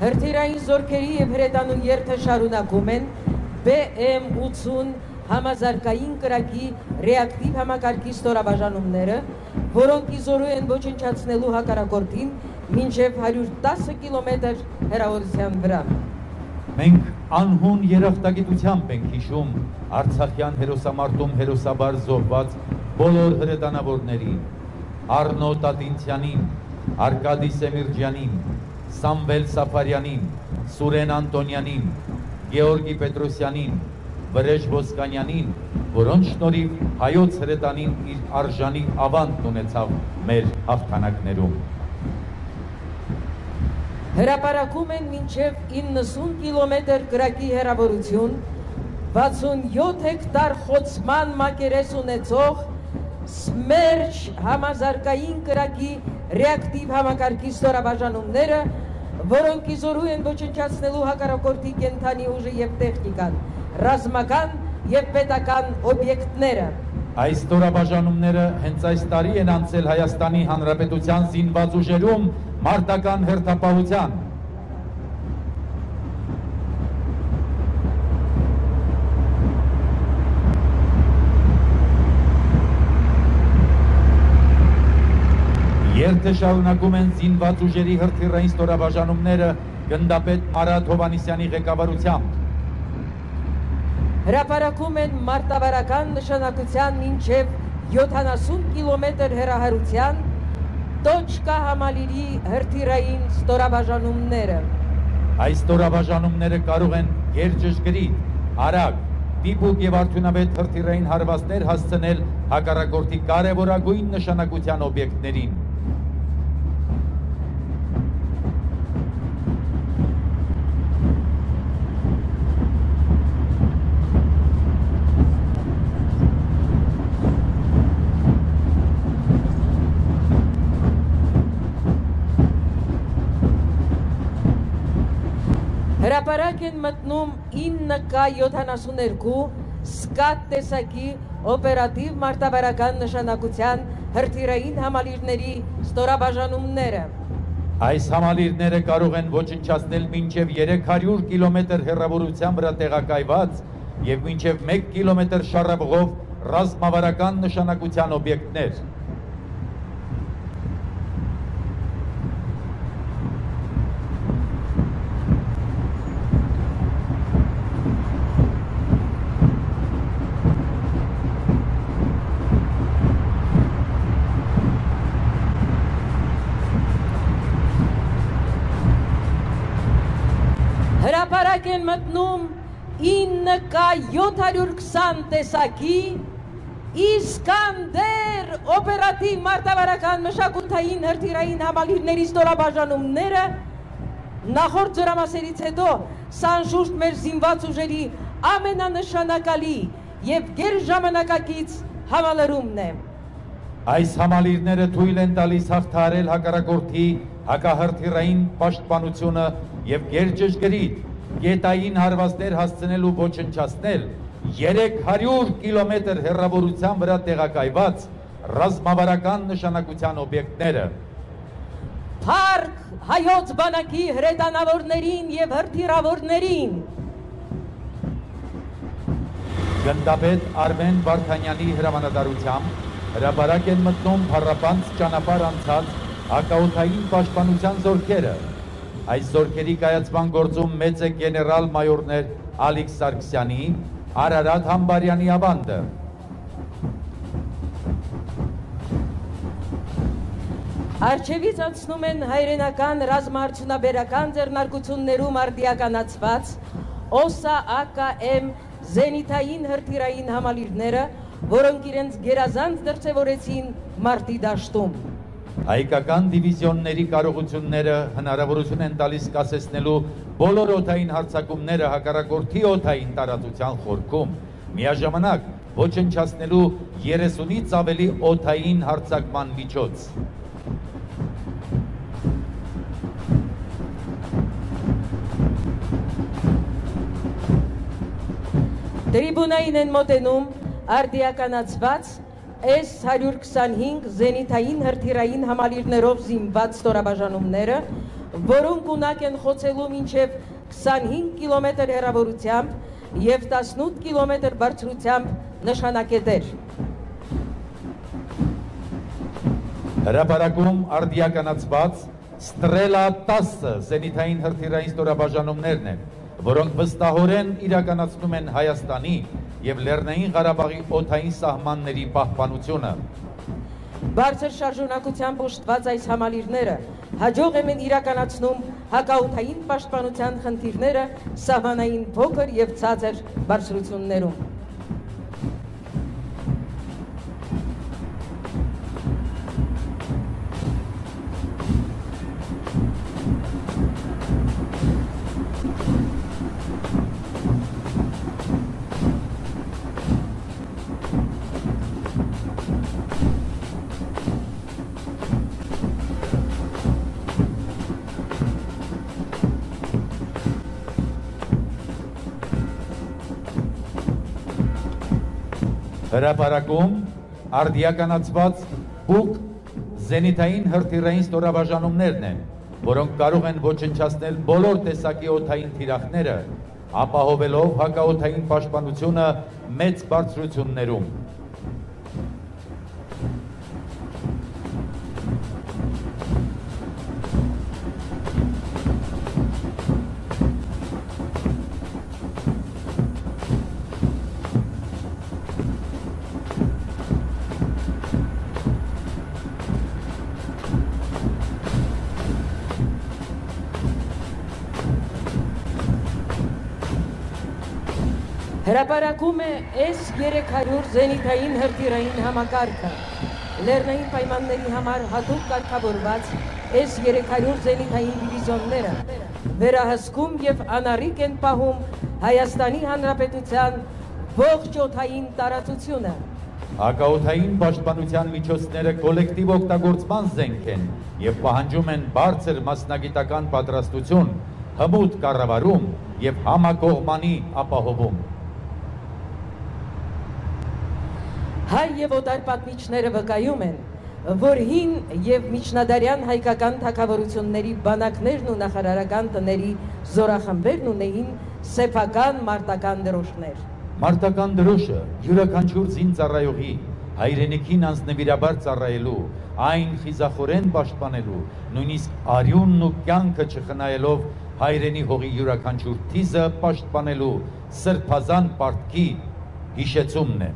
Հրթիռային զորքերի և հրետանու երթը շարունակում են BM-80 համազարգային կրակի ռեակտիվ համակարգի ստորաբաժանումները, որոնք իզորու են ոչնչացնելու հակառակորդին մինչև 110 կիլոմետր հեռավորության վրա։ Մենք անհուն երախտագիտությամբ ենք հիշում Արցախյան հերոսամարտում հերոսաբար զոհված բոլոր հրետանավորներին, Արնո Տատինցյանին, Արկադի Սեմիրջյանին, Սամվել Սաֆարյանին, Սուրեն Անտոնյանին, Գեորգի Պետրոսյանին, Վրեժ Ոսկանյանին, որոնց շնորհիվ հայոց հրետանին իր արժանի ավանդն ունեցավ մեր հաղթանակներում։ Հրապարակում են մինչև 90 կիլոմետր կրակի հեռավորություն, 67 հեկտար խոցման մակերես ունեցող Սմերջ համազարգային կրակի ռեակտիվ համակարգի ստորաբաժանումները, որոնք իզորու են ոչնչացնելու հակառակորդի կենդանի ուժը և տեխնիկան, ռազմական և պետական օբյեկտները։ Այս ստորաբաժանումները հենց այս տարի են անցել Հայաստանի Հանրապետության զինված ուժերում մարտական հերթապահության։ Երթը շարունակում են զինված ուժերի հրթիռային ստորաբաժանումները գնդապետ Մարատ Հովհաննիսյանի ղեկավարությամբ։ Հրապարակում են մարտավարական նշանակության մինչև 70 կիլոմետր հեռահարության Տոչկա համալիրի հրթիռային ստորաբաժանումները։ Այս ստորաբաժանումները կարող են գերճշգրիտ, արագ, դիպուկ և արդյունավետ հրթիռային հարվածներ հասցնել հակառակորդի կարևորագույն նշանակության օբյեկտներին։ Հրապարակ են մտնում 9K72 սկատ տեսակի օպերատիվ մարտավարական նշանակության հրթիռային համալիրների ստորաբաժանումները։ Այս համալիրները կարող են ոչնչացնել մինչև 300 կիլոմետր հեռավորության վրա տեղակայված և մինչև 1 կիլոմետր շառավղով ռազմավարական նշանակության օբյեկտներ։ Հրապարակ են մտնում 9K720 տեսակի Իսկանդեր օպերատիվ մարտավարական մշակութային հրթիռային համալիրների ստորաբաժանումները։ Նախորդ ջրամասերից հետո սա անշուշտ մեր զինված ուժերի ամենանշանակալի և գերժամանակակից համալրումն է։ Այս համալիրները թույլ են տալիս հաղթահարել հակառակորդի հակահրթիռային պաշտպանությունը և գերճշգրիտ գետային հարվածներ հասցնել ու ոչնչացնել 300 կիլոմետր հեռավորության վրա տեղակայված ռազմավարական նշանակության օբյեկտները։ Փառք հայոց բանակի հրետանավորներին և հրթիռավորներին։ Գնդապետ Արմեն Վարդանյանի հրամանատարությամբ հրապարակ են մտնում փառապանծ ճանապարհ անցած հակաօդային պաշտպանության զորքերը։ Այս զորքերի կայացման գործում մեծ է գեներալ մայորներ Ալիք Սարգսյանի, Արարատ Համբարյանի ավանդը։ Առջևից անցնում են հայրենական ռազմաարդյունաբերական ձեռնարկություններում արդիականացված ՕՍԱ ԱԿՄ զենիթային հրթիռային համալիրները, որոնք իրենց գերազանց դրսևորեցին մարտի դաշտում։ Հայկական դիվիզիոնների կարողությունները հնարավորություն են տալիս կասեցնելու բոլոր օդային հարձակումները հակառակորդի օդային տարածության խորքում, միաժամանակ ոչնչացնելու 30-ից ավելի օդային հարձակման միջոց։ Տրիբունային են մոտենում արդիականացված S-125 զենիթային հրթիռային համալիրներով զինված ստորաբաժանումները, որոնք ունակ են խոցելու մինչև 25 կիլոմետր հեռավորությամբ և 18 կիլոմետր բարձրությամբ նշանակետեր։ Հրապարակում արդիականացված Ստրելա 10 զենիթային հրթիռային ստորաբաժանումներն են, որոնք վստահորեն իրականացնում են Հայաստանի և Լեռնային Ղարաբաղի օդային սահմանների պահպանությունը։ Բարձր շարժունակությամբ ուշտված այս համալիրները հաջող են իրականացնում հակաօդային պաշտպանության խնդիրները սահմանային փոքր և ցածր բարձրություններում։ Հրապարակում արդիականացված բուկ զենիթային հրթիռային ստորաբաժանումներն են, որոնք կարող են ոչնչացնել բոլոր տեսակի օդային թիրախները, ապահովելով հակաօդային պաշտպանությունը մեծ բարձրություններում։ Հրապարակում է S-300 զենիթային հրթիռային համակարգը, լեռնային պայմանների համար հատուկ կարգավորված S-300 զենիթային դիվիզիոնները վերահսկում և անառիկ են պահում Հայաստանի Հանրապետության ողջ օդային տարածությունը։ Հակաօդային պաշտպանության միջոցները կոլեկտիվ օգտագործման զենք են և պահանջում են բարձր մասնագիտական պատրաստություն, հմուտ կառավարում և համակողմանի ապահովում։ Հայ և օտար պատմիչները վկայում են, որ հին և միջնադարյան հայկական թագավորությունների բանակներն ու նախարարական տների զորախմբերն ունեին սեփական մարտական դրոշներ։ Մարտական դրոշը յուրաքանչյուր զինծառայողի հայրենիքին անձնվիրաբար ծառայելու, այն խիզախորեն պաշտպանելու, նույնիսկ արյունն ու կյանքը չխնայելով հայրենի հողի յուրաքանչյուր թիզը պաշտպանելու սրբազան պարտքի հիշեցումն է։